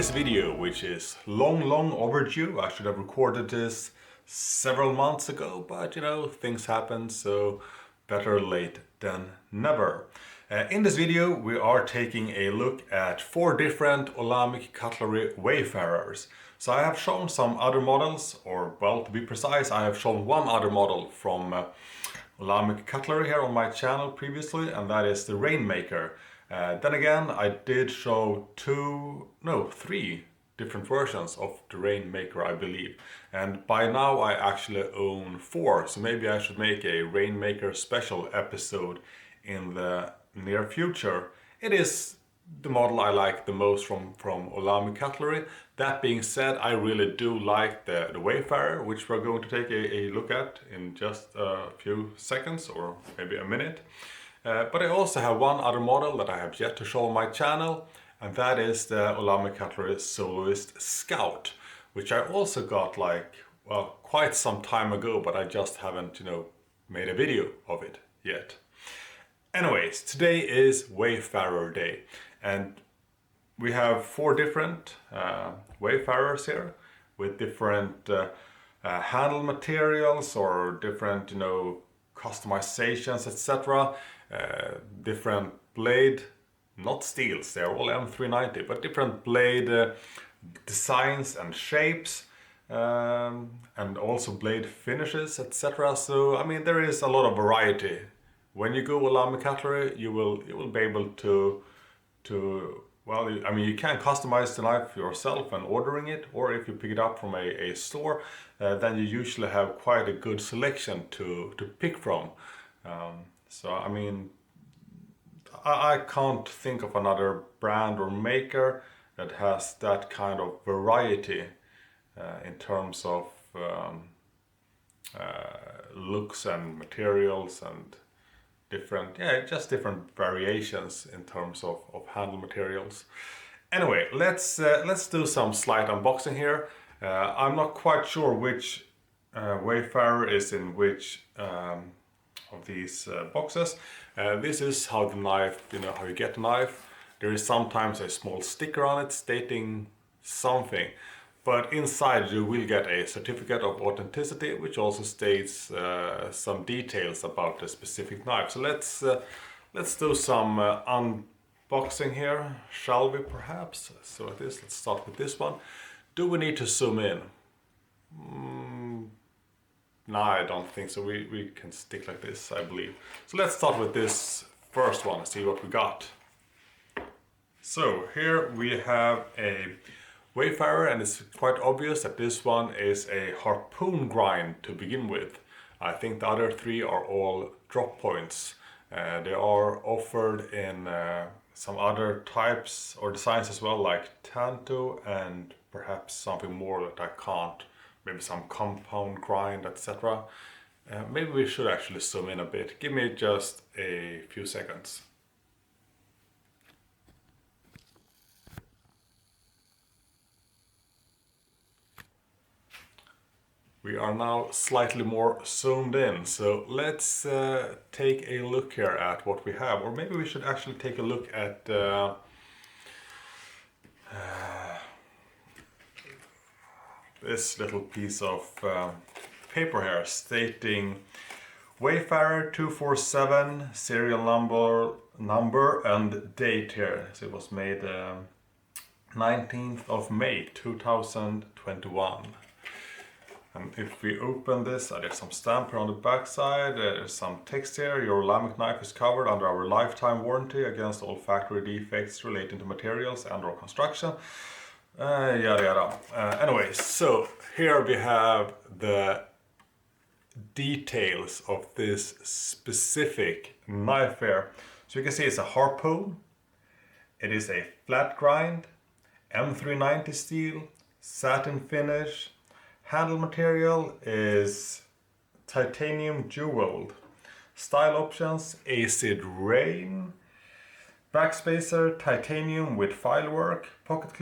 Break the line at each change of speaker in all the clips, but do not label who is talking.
this video, which is long overdue. I should have recorded this several months ago, but you know, things happen, so better late than never. In this video, we are taking a look at 4 different Olamic cutlery Wayfarers. So I have shown some other models, or well, to be precise, I have shown one other model from Olamic cutlery here on my channel previously, and that is the Rainmaker. Then again, I did show 3 different versions of the Rainmaker, I believe. And by now I actually own 4, so maybe I should make a Rainmaker special episode in the near future. It is the model I like the most from Olamic cutlery. That being said, I really do like the Wayfarer, which we're going to take a look at in just a few seconds or maybe a minute. But I also have one other model that I have yet to show on my channel, and that is the Olamic cutlery Soloist Scout, which I also got quite some time ago, but I just haven't, made a video of it yet. Anyways, today is Wayfarer Day, and we have 4 different Wayfarers here with different handle materials or different, customizations, etc. Different blade, not steels, they're all M390, but different blade designs and shapes, and also blade finishes, etc. So I mean, there is a lot of variety. When you go Olamic cutlery, you will be able to you can customize the knife yourself and ordering it, or if you pick it up from a store, then you usually have quite a good selection to pick from. So I mean, I can't think of another brand or maker that has that kind of variety in terms of looks and materials and different variations in terms of handle materials. Anyway, let's do some slight unboxing here. I'm not quite sure which Wayfarer is in which of these boxes. This is how the knife, how you get the knife. There is sometimes a small sticker on it stating something, but inside you will get a certificate of authenticity, which also states some details about the specific knife. So let's do some unboxing here, shall we perhaps? So like this, let's start with this one. Do we need to zoom in? No, I don't think so. We can stick like this, I believe. So let's start with this first one and see what we got. So here we have a Wayfarer, and it's quite obvious that this one is a harpoon grind to begin with. I think the other 3 are all drop points. They are offered in some other types or designs as well, like Tanto and perhaps something more that I can't. Maybe some compound grind, etc. Maybe we should actually zoom in a bit. Give me just a few seconds. We are now slightly more zoomed in, so let's take a look here at what we have. Or maybe we should actually take a look at this little piece of paper here stating Wayfarer 247, serial number and date here. So it was made 19th of May 2021. And if we open this, there's some stamp here on the back side, there's some text here. Your Olamic knife is covered under our lifetime warranty against all factory defects relating to materials and or construction. Yada yada. Anyway, so here we have the details of this specific knife here. So you can see it's a harpoon, it is a flat grind, M390 steel, satin finish, handle material is titanium jeweled, style options acid rain, backspacer titanium with file work, pocket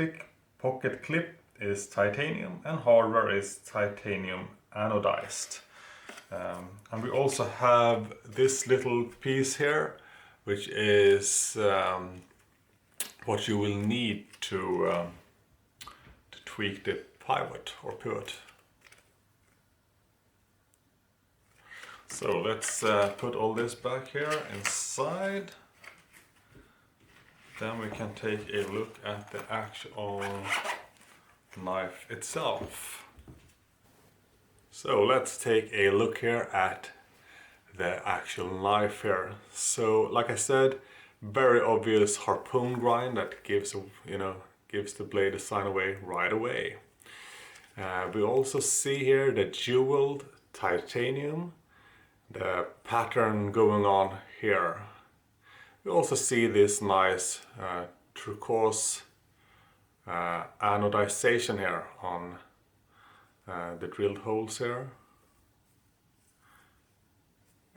clip is titanium, and hardware is titanium anodized. And we also have this little piece here, which is what you will need to tweak the pivot or pivot. So let's put all this back here inside. Then we can take a look at the actual knife itself. So let's take a look here at the actual knife here. So like I said, very obvious harpoon grind that gives the blade a sign away right away. We also see here the jeweled titanium, the pattern going on here. We also see this nice turquoise anodization here on the drilled holes here.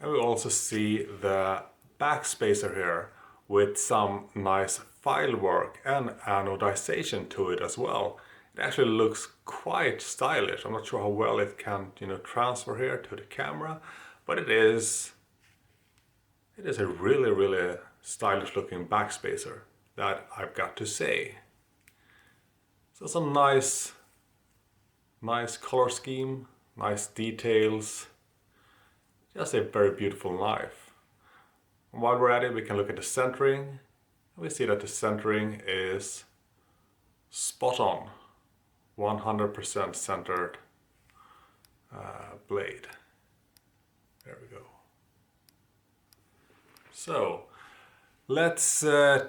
And we also see the backspacer here with some nice file work and anodization to it as well. It actually looks quite stylish. I'm not sure how well it can transfer here to the camera, but it is a really stylish looking backspacer, that I've got to say. So some nice color scheme, nice details, just a very beautiful knife. And while we're at it, we can look at the centering. We see that the centering is spot on, 100% centered blade. There we go. So let's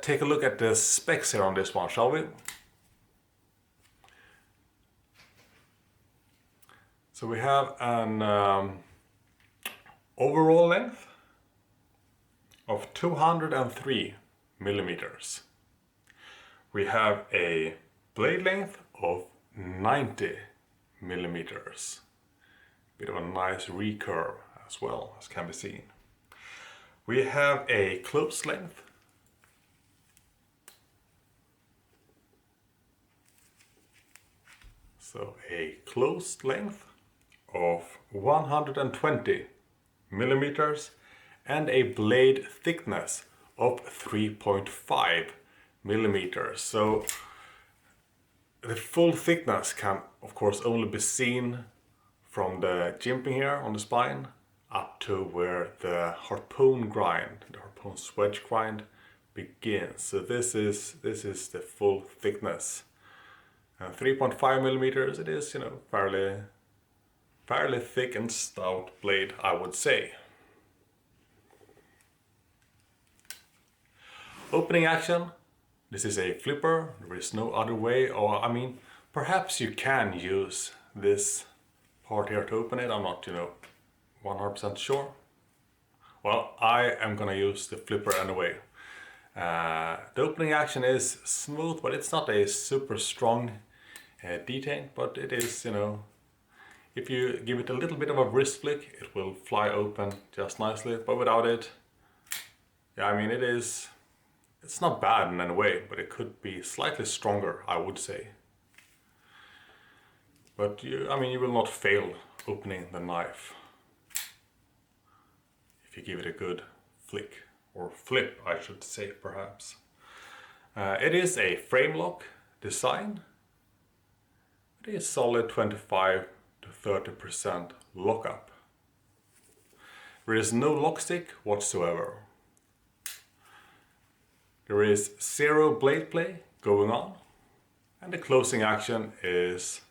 take a look at the specs here on this one, shall we? So we have an overall length of 203 millimeters. We have a blade length of 90 millimeters. Bit of a nice recurve as well, as can be seen. We have a close length of 120 millimeters and a blade thickness of 3.5 millimeters. So the full thickness can of course only be seen from the jimping here on the spine up to where the harpoon swedge grind begins. So this is the full thickness. 3.5 millimeters, it is fairly thick and stout blade, I would say. Opening action. This is a flipper. There is no other way, or I mean, perhaps you can use this part here to open it. I'm not 100% sure. Well, I am gonna use the flipper anyway. The opening action is smooth, but it's not a super strong detent, but it is, if you give it a little bit of a wrist flick, it will fly open just nicely. But without it, yeah, I mean, it's not bad in any way, but it could be slightly stronger, I would say. But you will not fail opening the knife if you give it a good flick, or flip, I should say, perhaps. It is a frame lock design. It is solid 25 to 30% lockup. There is no lock stick whatsoever. There is zero blade play going on, and the closing action is,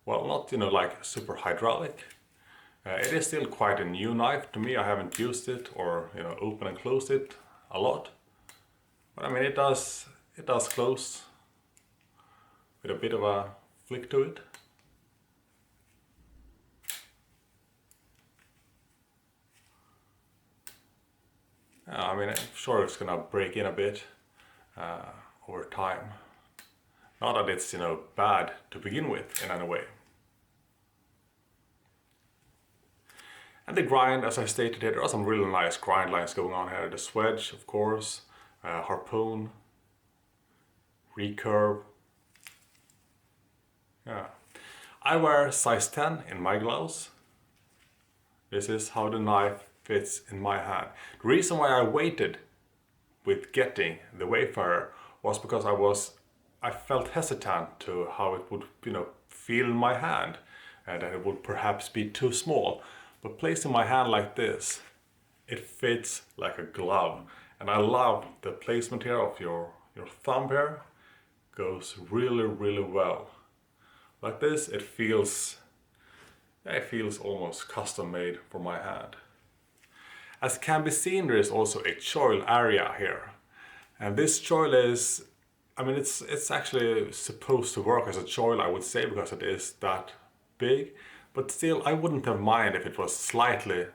well, not like super hydraulic. It is still quite a new knife to me. I haven't used it or open and closed it a lot, but I mean it does close with a bit of a flick to it. I mean, I'm sure it's gonna break in a bit over time. Not that it's bad to begin with in any way. And the grind, as I stated here, there are some really nice grind lines going on here. The swedge, of course, harpoon, recurve. Yeah. I wear size 10 in my gloves. This is how the knife fits in my hand. The reason why I waited with getting the Wayfarer was because I felt hesitant to how it would, feel in my hand, and that it would perhaps be too small. But placed in my hand like this, it fits like a glove. And I love the placement here of your thumb here. Goes really, really well. Like this, it feels almost custom made for my hand. As can be seen, there is also a choil area here. And this choil is, it's actually supposed to work as a choil, I would say, because it is that big. But still, I wouldn't have minded if it was slightly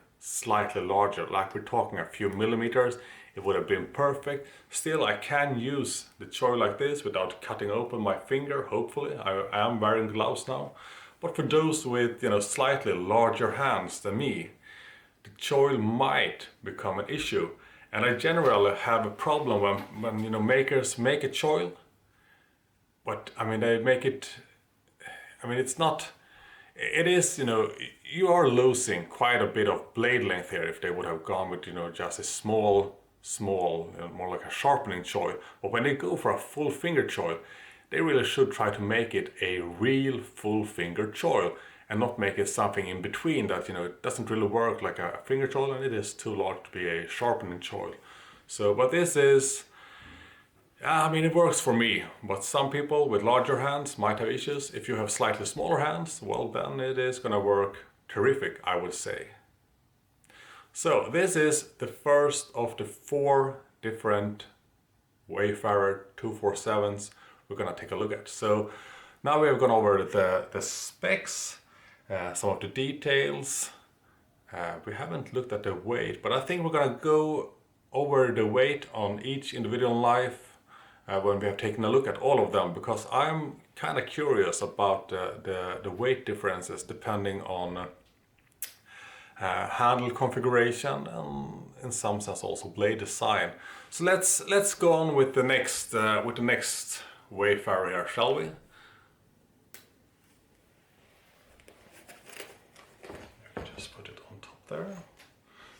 larger, like we're talking a few millimeters. It would have been perfect. Still, I can use the choil like this without cutting open my finger, hopefully. I am wearing gloves now. But for those with, slightly larger hands than me, the choil might become an issue. And I generally have a problem when makers make a choil. But they make it, it's not, it is, you are losing quite a bit of blade length here if they would have gone with, just a small, more like a sharpening choil. But when they go for a full finger choil, they really should try to make it a real full finger choil and not make it something in between that, it doesn't really work like a finger choil and it is too large to be a sharpening choil. So, but this is, it works for me, but some people with larger hands might have issues. If you have slightly smaller hands, well, then it is gonna work terrific, I would say. So this is the first of the 4 different Wayfarer 247s we're gonna take a look at. So now we have gone over the specs, some of the details. We haven't looked at the weight, but I think we're gonna go over the weight on each individual knife when we have taken a look at all of them, because I'm kind of curious about the weight differences depending on handle configuration and in some sense also blade design. So let's go on with the next Wayfarer here, shall we? Just put it on top there.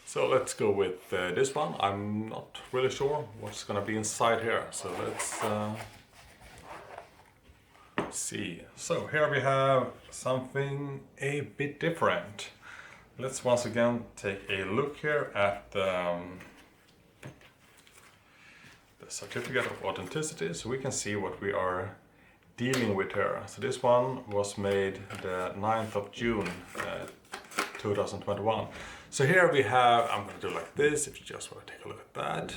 So let's go with this one. I'm not really sure what's gonna be inside here. So let's see. So here we have something a bit different. Let's once again take a look here at the certificate of authenticity, so we can see what we are dealing with here. So this one was made the 9th of June 2021. So here we have, I'm going to do like this if you just want to take a look at that.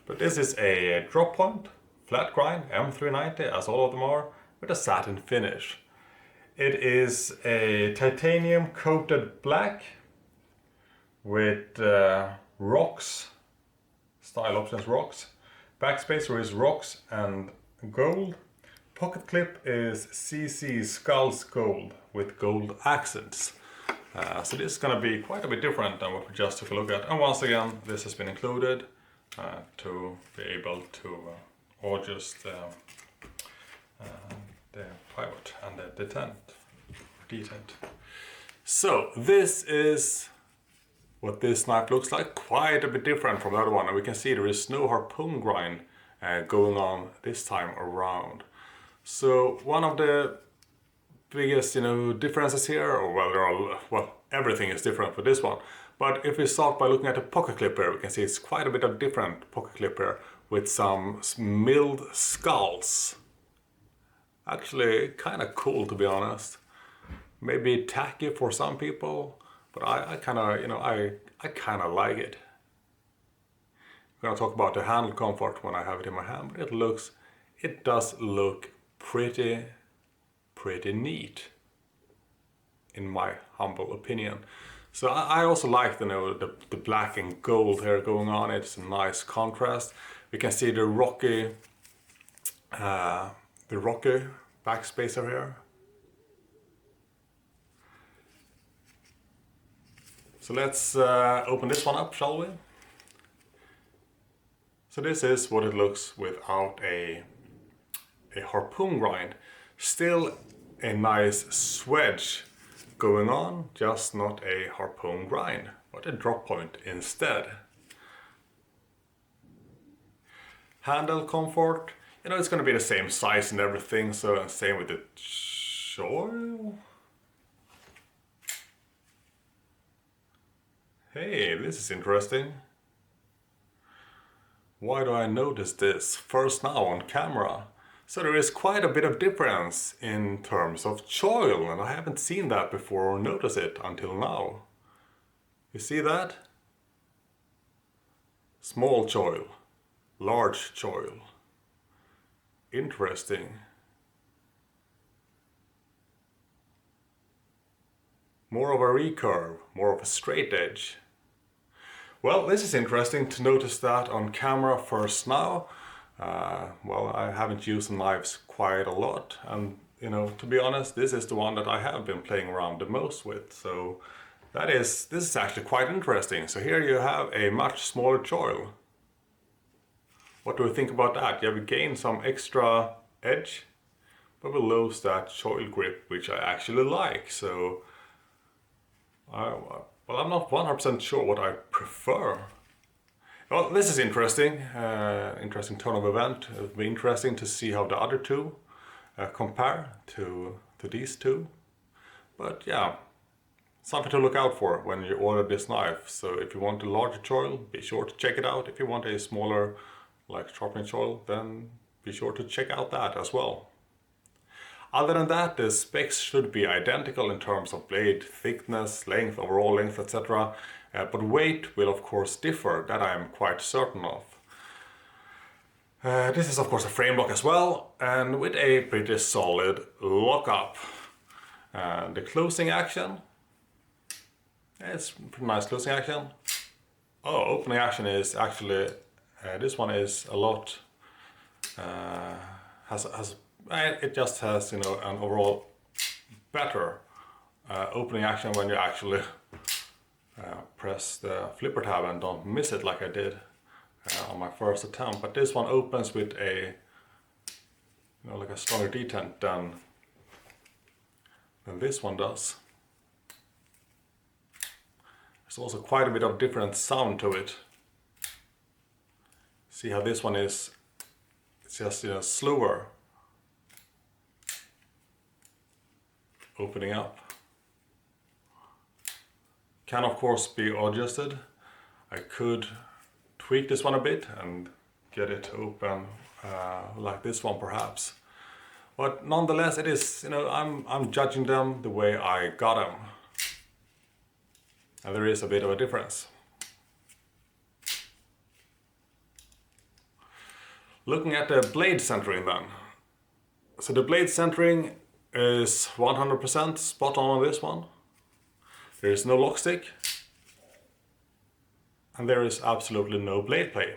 But this is a drop point, flat grind, M390, as all of them are, with a satin finish. It is a titanium coated black with rocks, style options rocks. Backspacer is rocks and gold. Pocket clip is CC Skulls Gold with gold accents. So this is going to be quite a bit different than what we just took a look at. And once again, this has been included to be able to adjust the pivot and the detent. So this is what this knife looks like, quite a bit different from the other one. And we can see there is no harpoon grind going on this time around. So one of the biggest differences here, or everything is different for this one. But if we start by looking at the pocket clip here, we can see it's quite a bit of different pocket clip here with some milled skulls. Actually kind of cool, to be honest. Maybe tacky for some people, but I kind of like it. We're gonna talk about the handle comfort when I have it in my hand, but it does look pretty neat, in my humble opinion. So I also like the black and gold here going on. It's a nice contrast. We can see the rocky backspacer here. So let's open this one up, shall we? So this is what it looks without a harpoon grind. Still a nice swedge going on, just not a harpoon grind, but a drop point instead. Handle comfort, you know, it's going to be the same size and everything, so same with the choil. Hey, this is interesting. Why do I notice this first now on camera? So there is quite a bit of difference in terms of choil, and I haven't seen that before or noticed it until now. You see that? Small choil, large choil. Interesting. More of a recurve, more of a straight edge. Well, this is interesting to notice that on camera first now. Well, I haven't used knives quite a lot, and you know, to be honest, this is the one that I have been playing around the most with. So this is actually quite interesting. So here you have a much smaller choil. What do we think about that? You have gained some extra edge, but we lose that choil grip, which I actually like. So, well, I'm not 100% sure what I prefer. Well, this is interesting, interesting turn of event. It'll be interesting to see how the other two compare to these two. But yeah, something to look out for when you order this knife. So if you want a larger choil, be sure to check it out. If you want a smaller, like sharpening choil, then be sure to check out that as well. Other than that, the specs should be identical in terms of blade thickness, length, overall length, etc. But weight will of course differ, that I am quite certain of. This is of course a frame lock as well, and with a pretty solid lockup. The closing action, it's a pretty nice closing action. Oh, opening action is actually, this one is a lot, it just has, you know, an overall better opening action when you actually press the flipper tab and don't miss it like I did on my first attempt. But this one opens with a, you know, like a stronger detent than this one does. There's also quite a bit of different sound to it. See how this one is, it's just, you know, slower opening up. Can of course be adjusted. I could tweak this one a bit and get it to open like this one perhaps. But nonetheless, it is, you know, I'm judging them the way I got them. And there is a bit of a difference. Looking at the blade centering then. So the blade centering is 100% spot on this one. There is no lock stick. And there is absolutely no blade play.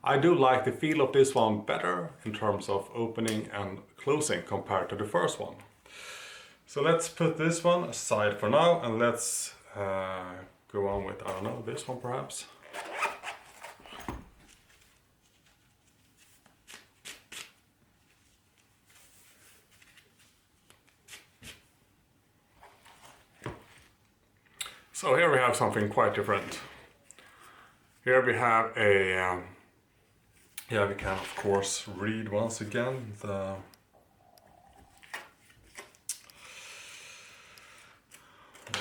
I do like the feel of this one better in terms of opening and closing compared to the first one. So let's put this one aside for now and let's go on with, I don't know, this one perhaps. So here we have something quite different. Here we have a, yeah, we can of course read once again the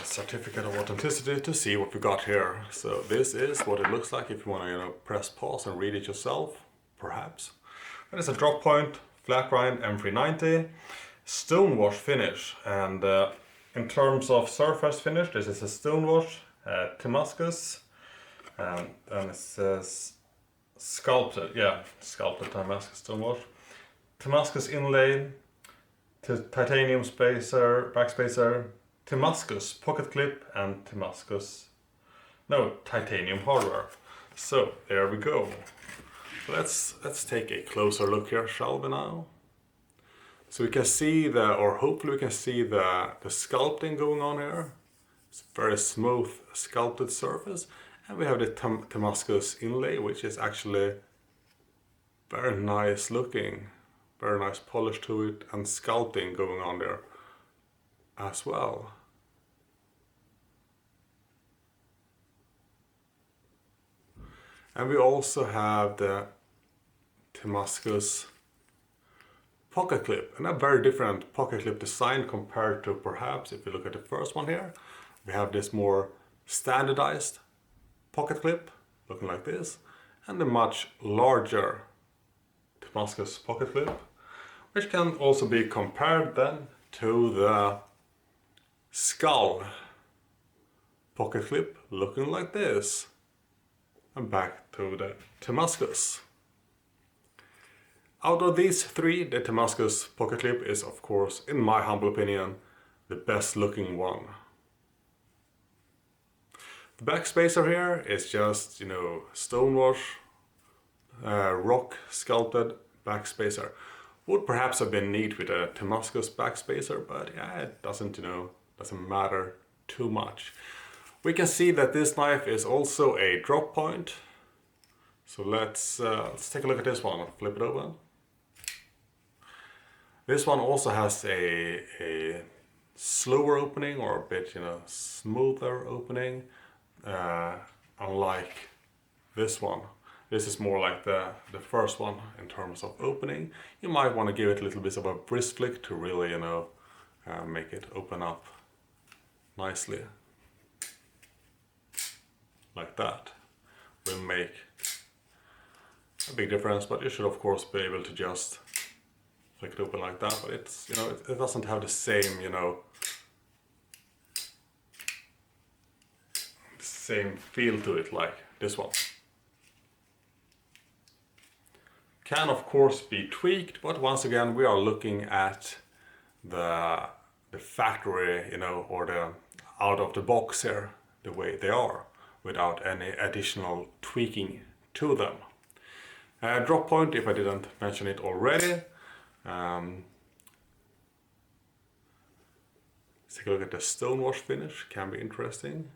certificate of authenticity to see what we got here. So this is what it looks like if you want to, you know, press pause and read it yourself, perhaps. That is a drop point, flat grind M390, stone wash finish, and in terms of surface finish, this is a stone wash, Damascus, and it says sculpted, yeah, sculpted Damascus stone wash, Damascus inlay, titanium spacer, backspacer, Damascus pocket clip, and titanium hardware. So there we go. Let's take a closer look here, shall we now? So we can see hopefully we can see the sculpting going on here. It's a very smooth sculpted surface. And we have the Damascus inlay, which is actually very nice looking. Very nice polish to it and sculpting going on there as well. And we also have the Damascus pocket clip, and a very different pocket clip design compared to, perhaps, if you look at the first one here, we have this more standardized pocket clip looking like this, and a much larger Damascus pocket clip, which can also be compared then to the skull pocket clip looking like this, and back to the Damascus. Out of these three, the Damascus pocket clip is, of course, in my humble opinion, the best looking one. The backspacer here is just, stonewash, rock sculpted backspacer. Would perhaps have been neat with a Damascus backspacer, but yeah, it doesn't matter too much. We can see that this knife is also a drop point. So let's take a look at this one. Flip it open. This one also has a slower opening, or a bit, smoother opening, unlike this one. This is more like the first one in terms of opening. You might want to give it a little bit of a wrist flick to really, make it open up nicely. Like that. Will make a big difference, but you should of course be able to just flick it open like that, but it's, it doesn't have the same, same feel to it like this one. Can of course be tweaked, but once again we are looking at the factory, or the out of the box here, the way they are, without any additional tweaking to them. Drop point, if I didn't mention it already. Let's take a look at the stonewash finish, can be interesting.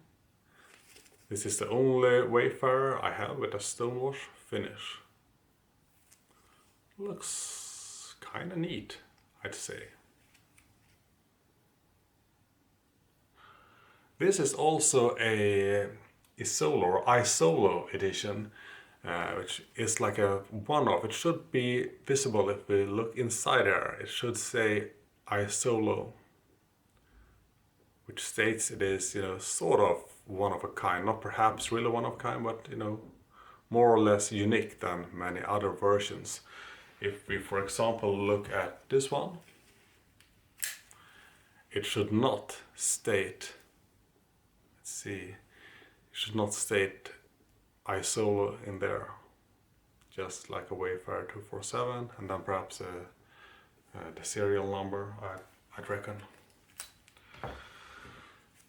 This is the only Wayfarer I have with a stonewash finish. Looks kinda neat, I'd say. This is also a Isolo or Isolo edition, which is like a one-off. It should be visible if we look inside there. It should say Isolo, which states it is, sort of one of a kind. Not perhaps really one of a kind, but, more or less unique than many other versions. If we, for example, look at this one, it should not state, let's see, it should not state Isolo in there, just like a Wayfarer 247, and then perhaps the serial number, I'd reckon.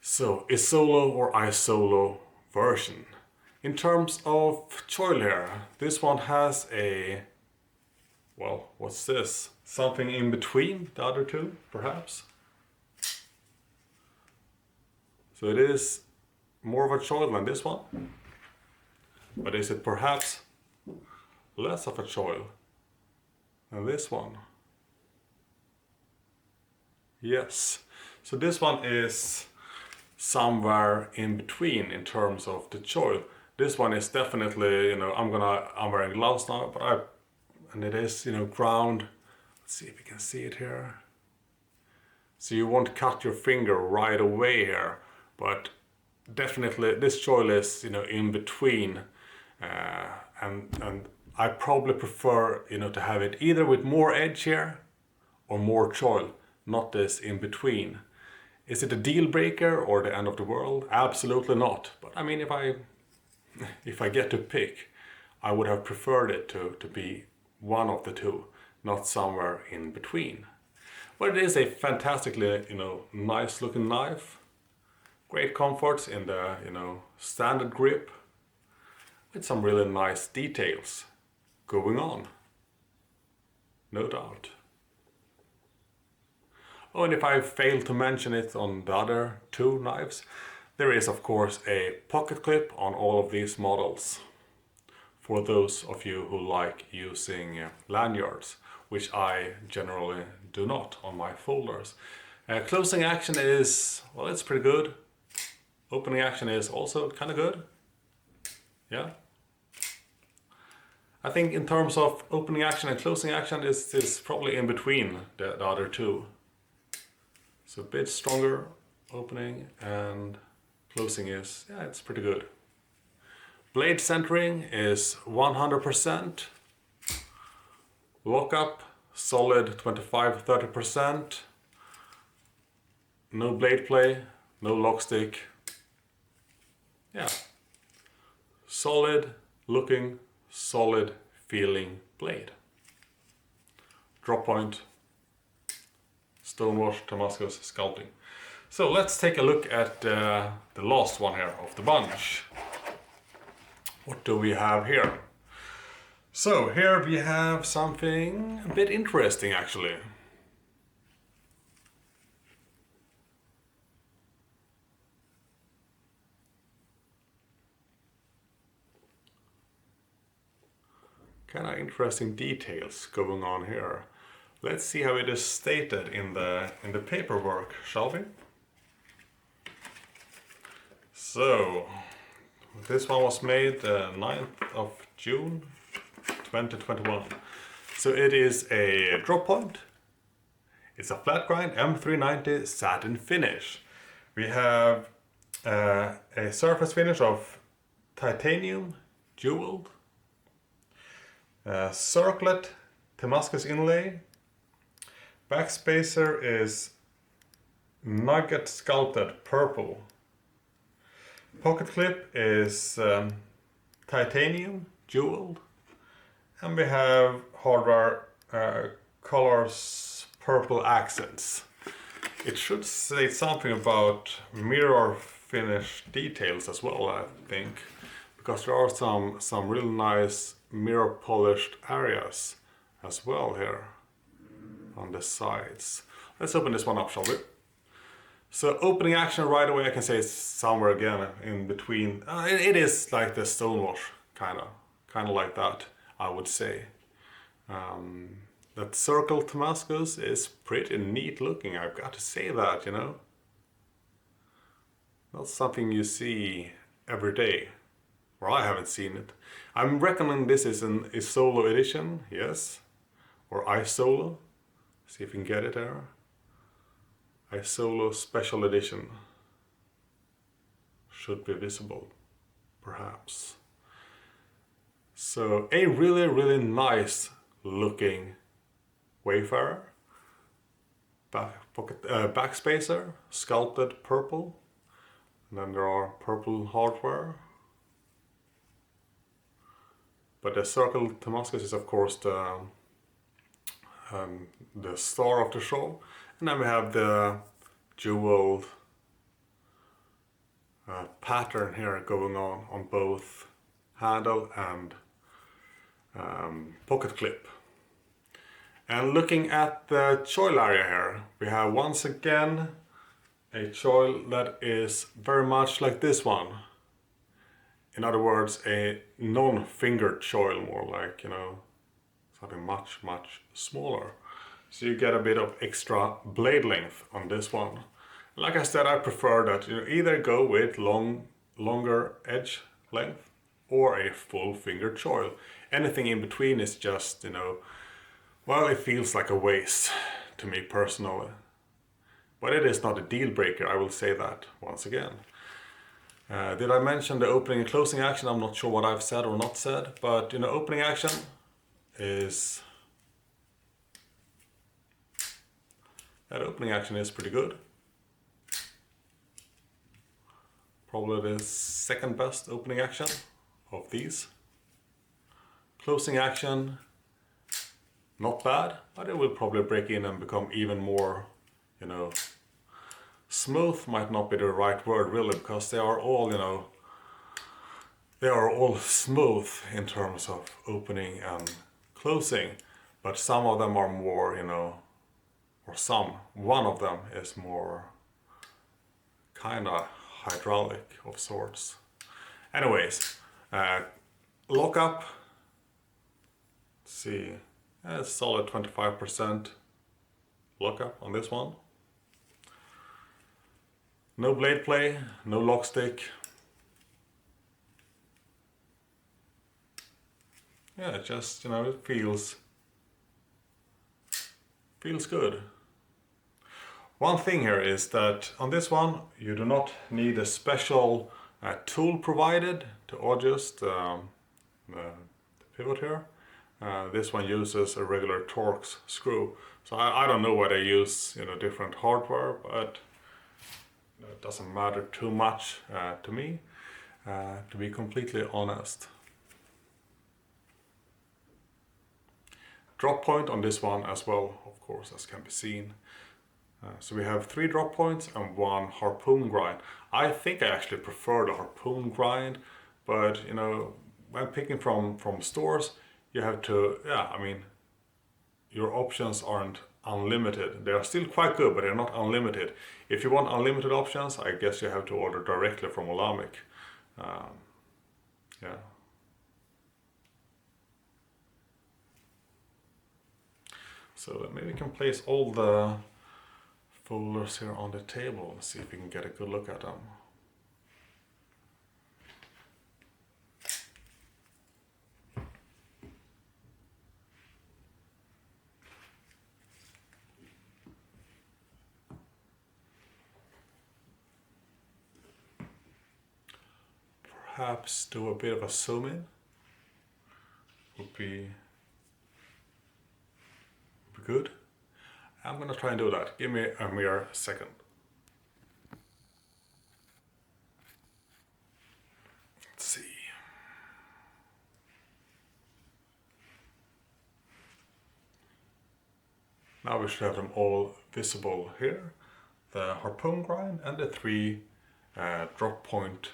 So, Isolo or Isolo version. In terms of choil here, this one has a, well, what's this? Something in between the other two, perhaps? So it is more of a choil than this one. But is it perhaps less of a choil than this one? Yes. So this one is somewhere in between in terms of the choil. This one is definitely, I'm wearing gloves now, but and it is, ground. Let's see if you can see it here. So you won't cut your finger right away here, but definitely this choil is, in between. And I probably prefer, to have it either with more edge here or more choil, not this in between. Is it a deal breaker or the end of the world? Absolutely not. But I mean, if I get to pick, I would have preferred it to be one of the two, not somewhere in between. But it is a fantastically, nice looking knife. Great comforts in the, standard grip, with some really nice details going on, no doubt. Oh, and if I failed to mention it on the other two knives, there is of course a pocket clip on all of these models. For those of you who like using lanyards, which I generally do not on my folders. Closing action is, well, it's pretty good. Opening action is also kind of good. Yeah. I think in terms of opening action and closing action is probably in between the other two. So a bit stronger opening, and closing is, yeah, it's pretty good. Blade centering is 100%. Lockup, solid 25-30%. No blade play, no lock stick. Yeah. Solid looking, solid feeling blade. Drop point, stonewash, Damascus, sculpting. So let's take a look at the last one here of the bunch. What do we have here? So here we have something a bit interesting actually. Kind of interesting details going on here. Let's see how it is stated in the paperwork, shall we? So this one was made 9th of June 2021. So it is a drop point. It's a flat grind M390 satin finish. We have a surface finish of titanium jeweled, circlet Damascus inlay. Backspacer is nugget sculpted purple. Pocket clip is titanium jeweled, and we have hardware colors purple accents. It should say something about mirror finish details as well, I think, because there are some really nice mirror polished areas as well here on the sides. Let's open this one up, shall we? So opening action right away, I can say it's somewhere again in between. It is like the stonewash, kind of like that, I would say. That circle Damascus is pretty neat looking, I've got to say that, you know. Not something you see every day, or I haven't seen it. I'm reckoning this is a solo edition, yes, or iSolo. See if we can get it there. iSolo special edition should be visible, perhaps. So a really nice looking Wayfarer. Backspacer, sculpted purple. And then there are purple hardware. But the circle Damascus is of course the star of the show. And then we have the jeweled pattern here going on both handle and pocket clip. And looking at the choil area here, we have once again a choil that is very much like this one. In other words, a non-fingered choil, more like, you know, something much smaller. So you get a bit of extra blade length on this one. Like I said, I prefer that you either go with longer edge length or a full fingered choil. Anything in between is just, you know, well, it feels like a waste to me personally. But it is not a deal breaker, I will say that once again. Did I mention the opening and closing action? I'm not sure what I've said or not said, but you know, opening action is... that opening action is pretty good. Probably the second best opening action of these. Closing action, not bad, but it will probably break in and become even more, you know, smooth might not be the right word really, because they are all, you know, they are all smooth in terms of opening and closing, but some of them are more, you know, or one of them is more kind of hydraulic of sorts. Anyways, lock up, let's see, a solid 25% lock up on this one. No blade play, no lock stick. yeah, it just, it feels good. One thing here is that on this one you do not need a special tool provided to adjust the pivot here. This one uses a regular Torx screw. So I don't know why they use different hardware, but it doesn't matter too much to me, to be completely honest. Drop point on this one as well, of course, as can be seen. So we have 3 drop points and 1 harpoon grind. I think I actually prefer the harpoon grind, but when picking from stores, you have to, your options aren't unlimited. They are still quite good, but they're not unlimited. If you want unlimited options, I guess you have to order directly from Olamic. Yeah. So maybe we can place all the folders here on the table and see if we can get a good look at them. Perhaps do a bit of a zoom in would be good. I'm gonna try and do that. Give me a mere second. Let's see. Now we should have them all visible here. The harpoon grind and the 3 drop point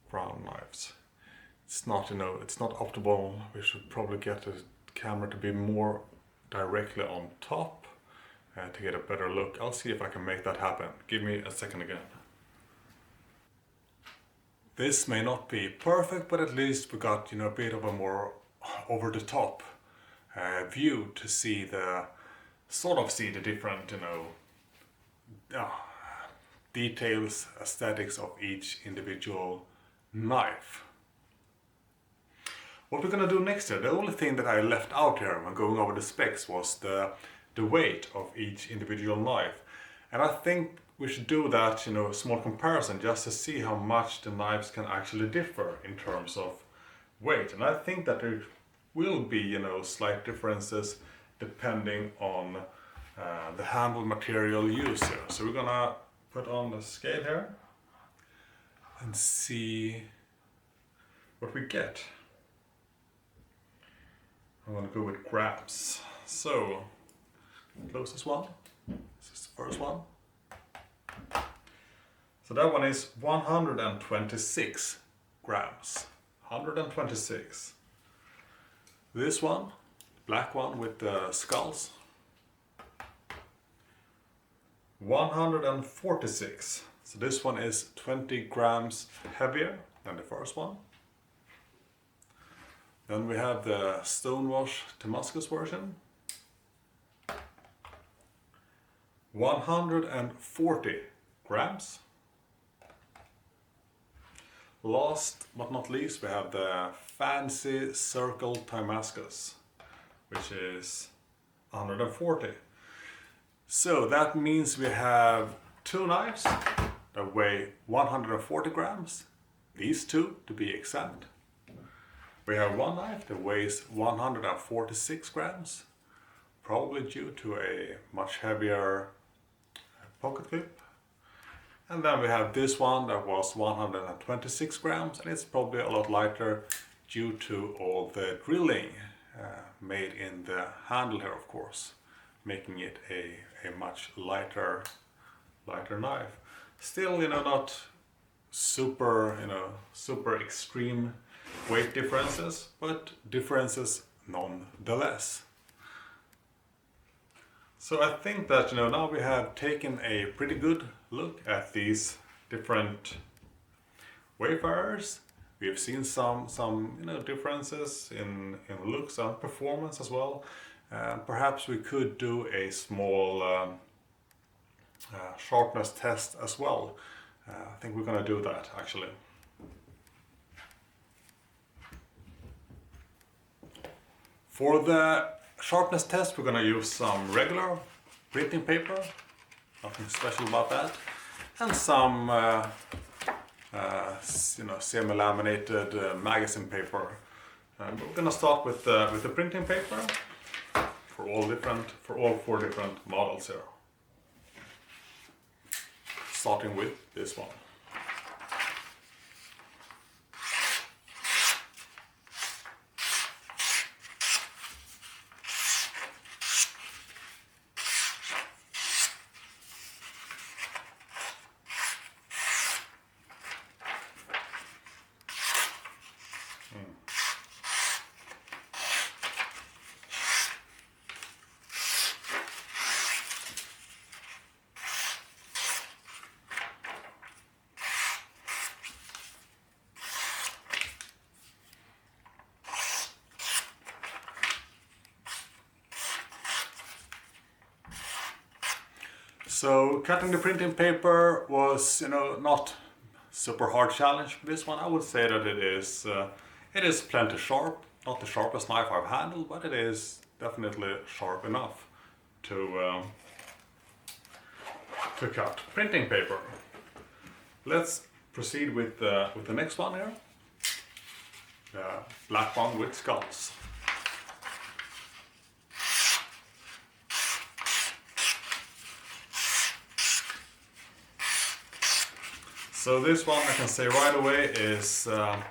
brown knives. It's not, it's not optimal. We should probably get the camera to be more directly on top to get a better look. I'll see if I can make that happen. Give me a second again. This may not be perfect, but at least we got a bit of a more over the top view to see the different details, aesthetics of each individual knife. What we're gonna do next here, the only thing that I left out here when going over the specs was the weight of each individual knife. And I think we should do that, a small comparison just to see how much the knives can actually differ in terms of weight. And I think that there will be, slight differences depending on the handle material used here. So we're gonna put on the scale here and see what we get. I'm gonna go with grams. So, closest one, this is the first one. So that one is 126 grams, 126. This one, black one with the skulls, 146. So this one is 20 grams heavier than the first one. Then we have the Stonewash Damascus version, 140 grams. Last but not least, we have the fancy Circle Damascus, which is 140. So that means we have 2 knives that weigh 140 grams, these 2 to be exact. We have 1 knife that weighs 146 grams, probably due to a much heavier pocket clip. And then we have this one that was 126 grams, and it's probably a lot lighter due to all the drilling made in the handle here, of course, making it a much lighter knife. Still, not super extreme weight differences, but differences nonetheless. So I think that now we have taken a pretty good look at these different Wayfarers. We have seen some differences in looks and performance as well. Perhaps we could do a small sharpness test as well. I think we're gonna do that actually. For the sharpness test, we're gonna use some regular printing paper, nothing special about that, and some semi-laminated magazine paper. And we're gonna start with the printing paper for all four different models here. Starting with this one. So cutting the printing paper was, not super hard challenge for this one. I would say that it is plenty sharp. Not the sharpest knife I've handled, but it is definitely sharp enough to cut printing paper. Let's proceed with the next one here. The black one with skulls. So this one I can say right away is a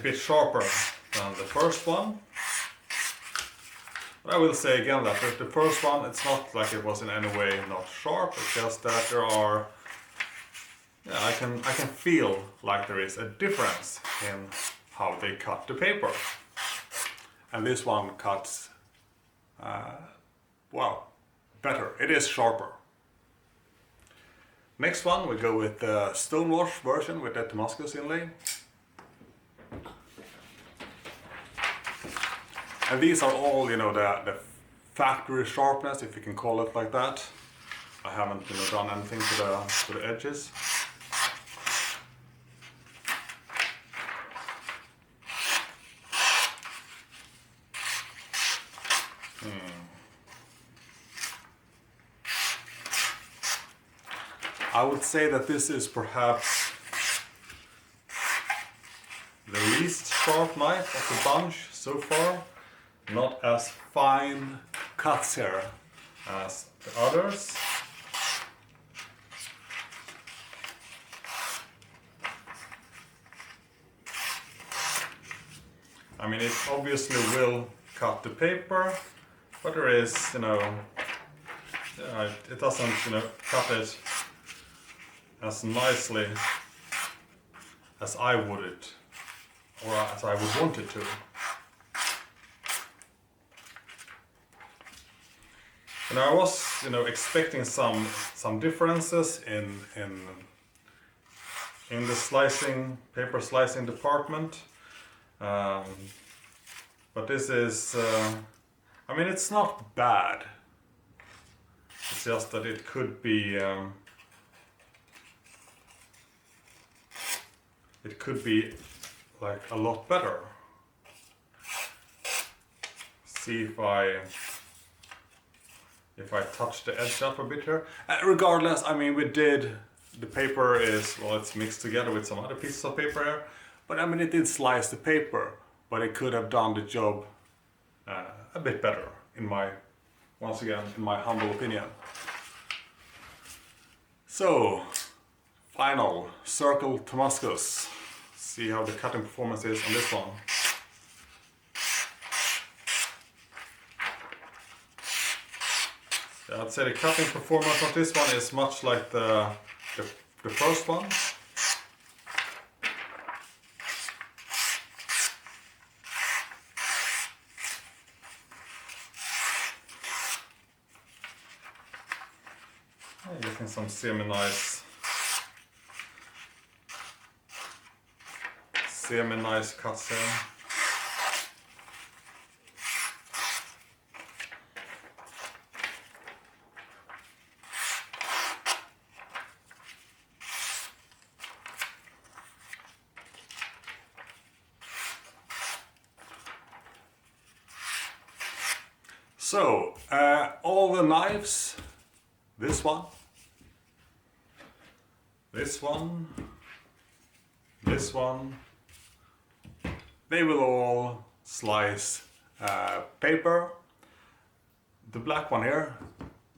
bit sharper than the first one. But I will say again that the first one, it's not like it was in any way not sharp. It's just that there are, I can feel like there is a difference in how they cut the paper. And this one cuts, better. It is sharper. Next one, we go with the stonewash version with the Damascus inlay. And these are all, the factory sharpness, if you can call it like that. I haven't, done anything to the edges. I would say that this is perhaps the least sharp knife of the bunch so far. Not as fine cuts here as the others. I mean, it obviously will cut the paper, but there is, it doesn't, cut it as nicely as I would it, or as I would want it to. And I was, expecting some differences in the paper slicing department, but this is, it's not bad. It's just that it could be. It could be like a lot better. See if I touch the edge up a bit here. Regardless, the paper is, it's mixed together with some other pieces of paper here. But it did slice the paper, but it could have done the job a bit better, in my humble opinion. So, final circle Damascus. See how the cutting performance is on this one. Yeah, I'd say the cutting performance on this one is much like the first one. Getting some semi-nice cuts here. So, all the knives, this one, this one, this one, they will all slice paper. The black one here,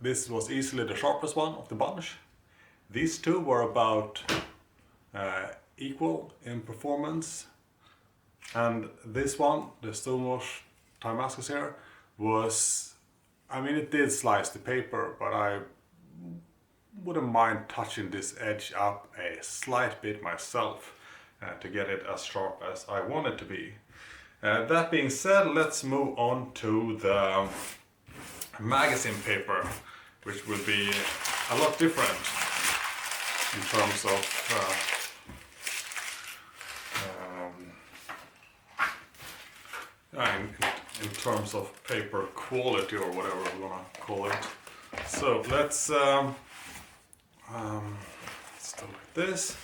this was easily the sharpest one of the bunch. These two were about equal in performance, and this one, the stonewash Damascus here, was, I mean, it did slice the paper, but I wouldn't mind touching this edge up a slight bit myself to get it as sharp as I want it to be. That being said, let's move on to the magazine paper, which will be a lot different in terms of in terms of paper quality, or whatever we want to call it. So let's start with this.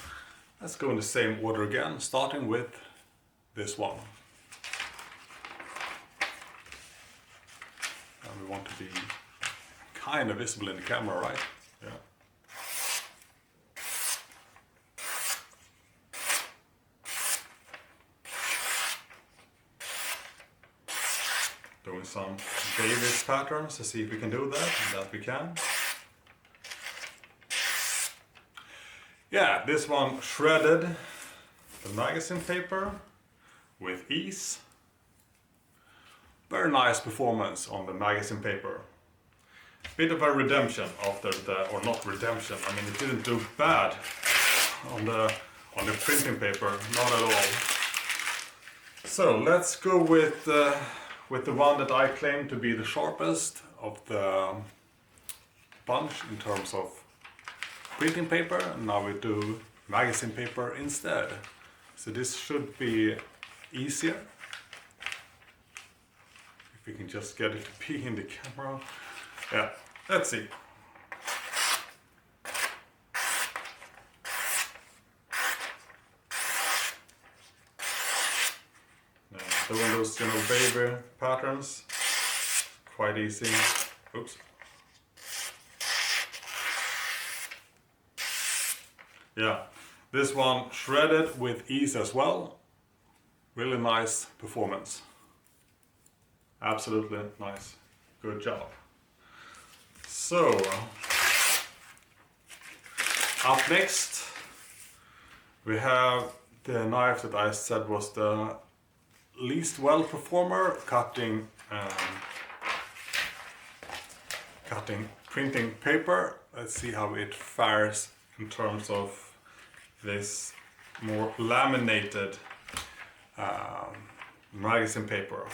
Let's go in the same order again, starting with this one. And we want to be kind of visible in the camera, right? Yeah. Doing some Davis patterns to see if we can do that, and that we can. Yeah, this one shredded the magazine paper with ease. Very nice performance on the magazine paper. Bit of a redemption after the, or not redemption, I mean it didn't do bad on the printing paper, not at all. So let's go with the one that I claim to be the sharpest of the bunch in terms of printing paper, and now we do magazine paper instead. So this should be easier. If we can just get it to be in the camera. Yeah, let's see. Doing those, you know, baby patterns, quite easy. Oops. Yeah, this one shredded with ease as well. Really nice performance. Absolutely nice. Good job. So, up next we have the knife that I said was the least well performer, cutting printing paper. Let's see how it fares in terms of this more laminated magazine paper.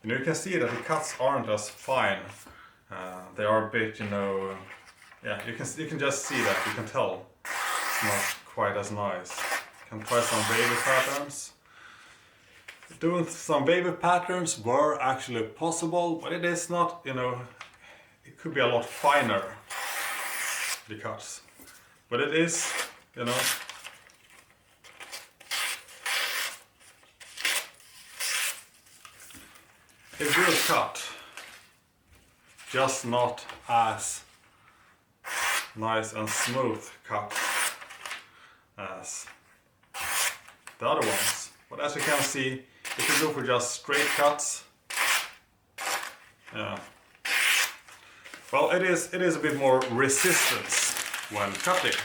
You know, you can see that the cuts aren't as fine. They are a bit, you know, yeah, you can just see that, you can tell it's not quite as nice. You can try some baby patterns. Doing some baby patterns were actually possible, but it is not, you know, it could be a lot finer, the cuts. But it is, you know, a good cut, just not as nice and smooth cut as the other ones. But as you can see, if you go for just straight cuts, yeah, well, it is a bit more resistance when cutting.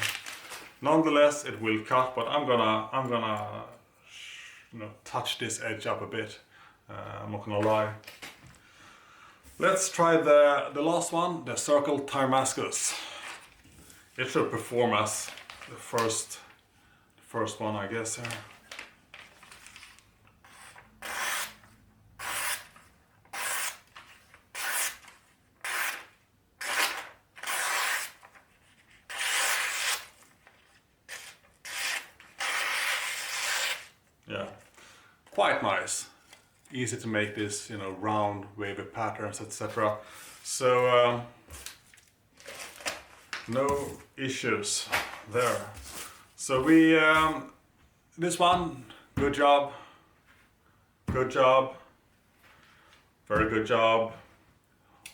Nonetheless, it will cut, but I'm gonna you know, touch this edge up a bit. I'm not gonna lie. Let's try the last one, the circle Damascus. It should perform as the first one, I guess. Yeah, quite nice. Easy to make this, you know, round wavy patterns, etc. So no issues there. So we this one Good job. Good job. Very good job.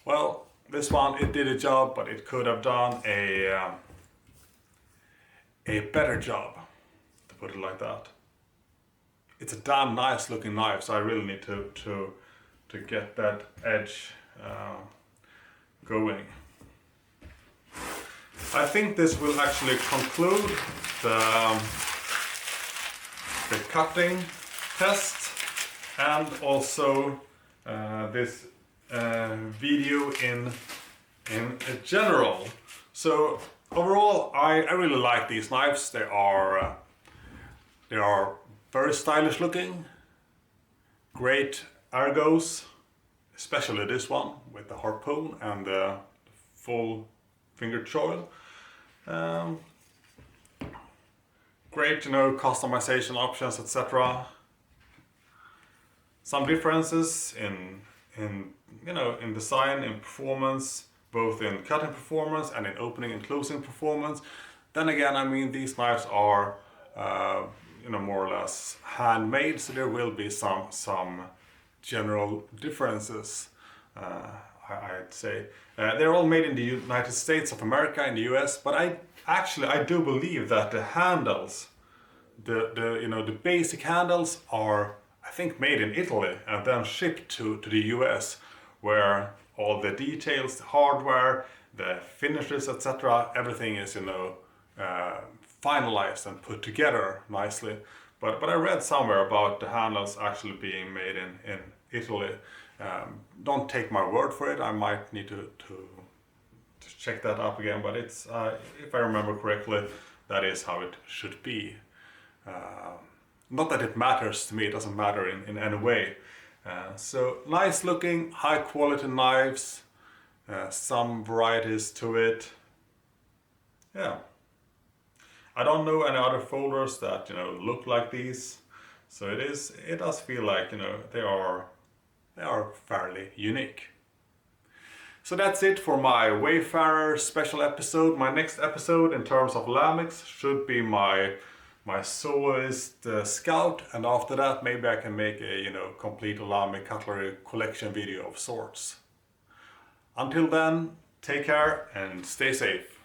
Well, this one, it did a job, but it could have done a better job, to put it like that. It's a damn nice looking knife, so I really need to get that edge going. I think this will actually conclude the cutting test and also this video in general. So overall, I really like these knives. They are very stylish looking, great ergos, especially this one with the harpoon and the full finger choil. Great, customization options, etc. Some differences in design, in performance, both in cutting performance and in opening and closing performance. Then again, I mean, these knives are more or less handmade, so there will be some general differences. I'd say they're all made in the United States of America, in the US, but I do believe that the handles, the basic handles are, I think, made in Italy and then shipped to the US, where all the details, the hardware, the finishes, etc., everything is finalized and put together nicely. But I read somewhere about the handles actually being made in Italy. Don't take my word for it. I might need to check that up again. But it's if I remember correctly, that is how it should be. Not that it matters to me. It doesn't matter in any way. So nice looking, high quality knives. Some varieties to it. Yeah. I don't know any other folders that look like these, so it does feel like they are fairly unique. So that's it for my Wayfarer special episode. My next episode in terms of Olamics should be my soloist Scout, and after that maybe I can make a complete Olamic cutlery collection video of sorts. Until then, take care and stay safe.